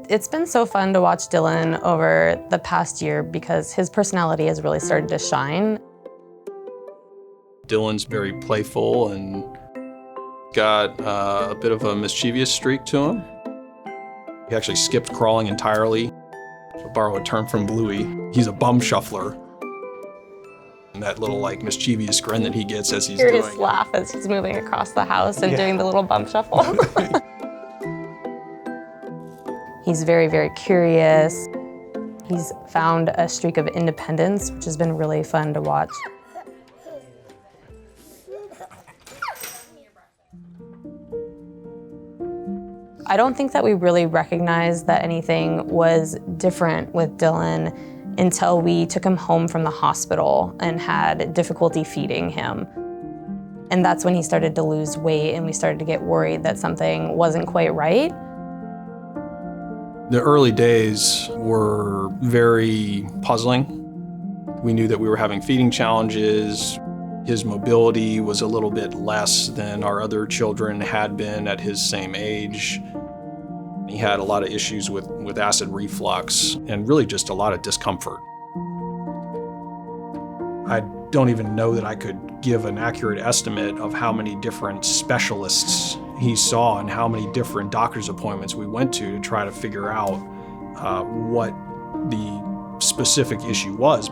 It's been so fun to watch Dillon over the past year because his personality has really started to shine. Dillon's very playful and got a bit of a mischievous streak to him. He actually skipped crawling entirely. To borrow a term from Bluey, he's a bum shuffler. And that little mischievous grin that he gets as he's doing. His laugh as he's moving across the house and doing the little bum shuffle. He's very, very curious. He's found a streak of independence, which has been really fun to watch. I don't think that we really recognized that anything was different with Dillon until we took him home from the hospital and had difficulty feeding him. And that's when he started to lose weight and we started to get worried that something wasn't quite right. The early days were very puzzling. We knew that we were having feeding challenges. His mobility was a little bit less than our other children had been at his same age. He had a lot of issues with acid reflux and really just a lot of discomfort. I don't even know that I could give an accurate estimate of how many different specialists he saw and how many different doctor's appointments we went to try to figure out what the specific issue was.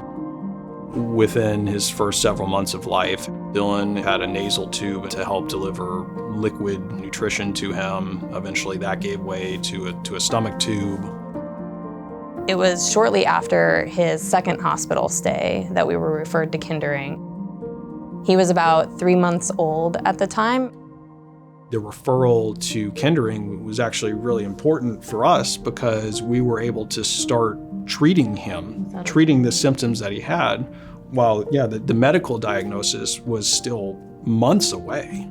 Within his first several months of life, Dillon had a nasal tube to help deliver liquid nutrition to him. Eventually that gave way to a stomach tube. It was shortly after his second hospital stay that we were referred to Kindering. He was about 3 months old at the time. The referral to Kindering was actually really important for us because we were able to start treating him, treating the symptoms that he had, while the medical diagnosis was still months away.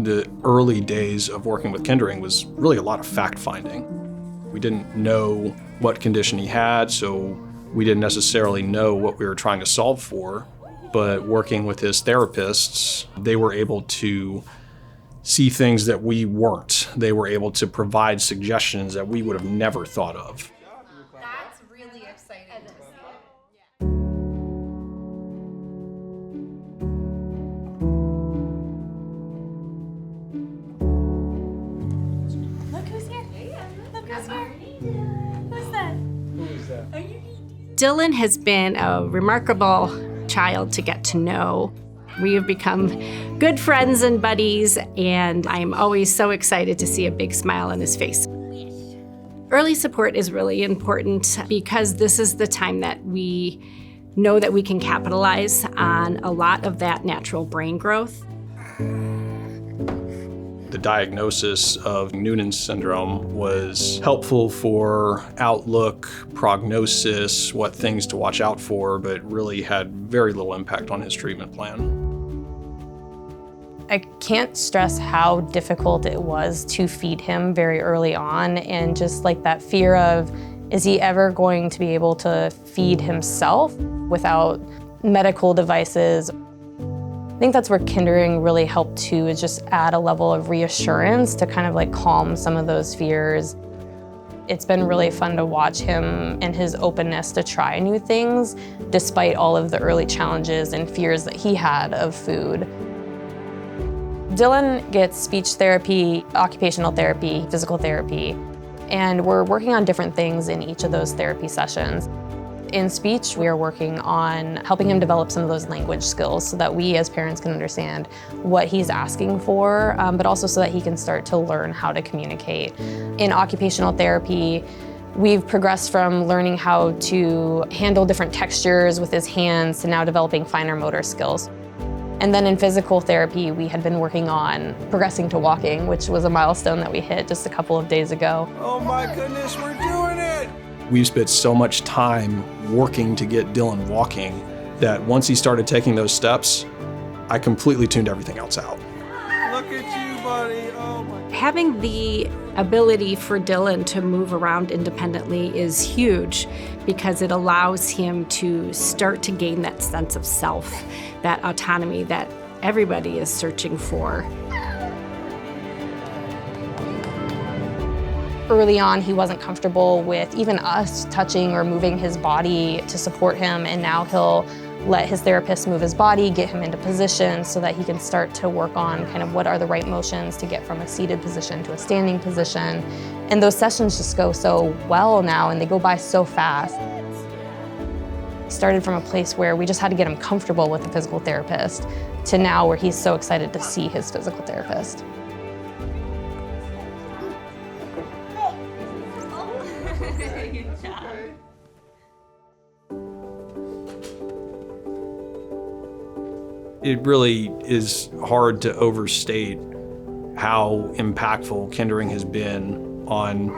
The early days of working with Kindering was really a lot of fact-finding. We didn't know what condition he had, so we didn't necessarily know what we were trying to solve for. But working with his therapists, they were able to see things that we weren't. They were able to provide suggestions that we would have never thought of. That's really exciting to see. Look who's here. Look who's here. Who's that? Who is that? Dillon has been a remarkable child to get to know. We have become good friends and buddies, and I'm always so excited to see a big smile on his face. Early support is really important because this is the time that we know that we can capitalize on a lot of that natural brain growth. The diagnosis of Noonan syndrome was helpful for outlook, prognosis, what things to watch out for, but really had very little impact on his treatment plan. I can't stress how difficult it was to feed him very early on, and just that fear of, is he ever going to be able to feed himself without medical devices? I think that's where Kindering really helped too, is just add a level of reassurance to kind of calm some of those fears. It's been really fun to watch him and his openness to try new things, despite all of the early challenges and fears that he had of food. Dillon gets speech therapy, occupational therapy, physical therapy, and we're working on different things in each of those therapy sessions. In speech, we are working on helping him develop some of those language skills so that we as parents can understand what he's asking for, but also so that he can start to learn how to communicate. In occupational therapy, we've progressed from learning how to handle different textures with his hands to now developing finer motor skills. And then in physical therapy, we had been working on progressing to walking, which was a milestone that we hit just a couple of days ago. Oh my goodness, we're doing it! We spent so much time working to get Dillon walking that once he started taking those steps, I completely tuned everything else out. Look at you, buddy. Oh my. Having the ability for Dillon to move around independently is huge because it allows him to start to gain that sense of self, that autonomy that everybody is searching for. Early on, he wasn't comfortable with even us touching or moving his body to support him, and now he'll let his therapist move his body, get him into position so that he can start to work on kind of what are the right motions to get from a seated position to a standing position. And those sessions just go so well now, and they go by so fast. He started from a place where we just had to get him comfortable with the physical therapist to now where he's so excited to see his physical therapist. It really is hard to overstate how impactful Kindering has been on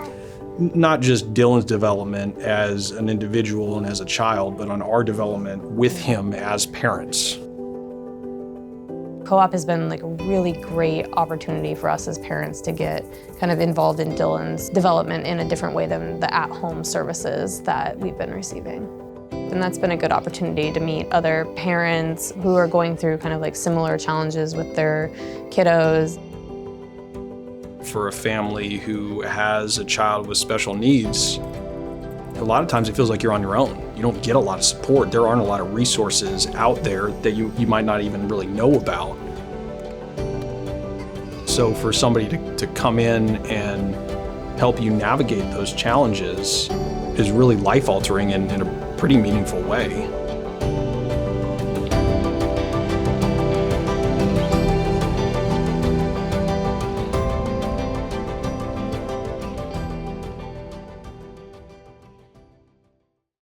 not just Dillon's development as an individual and as a child, but on our development with him as parents. Co-op has been like a really great opportunity for us as parents to get kind of involved in Dillon's development in a different way than the at-home services that we've been receiving. And that's been a good opportunity to meet other parents who are going through kind of like similar challenges with their kiddos. For a family who has a child with special needs, a lot of times it feels like you're on your own. You don't get a lot of support. There aren't a lot of resources out there that you might not even really know about. So for somebody to come in and help you navigate those challenges is really life-altering in a pretty meaningful way.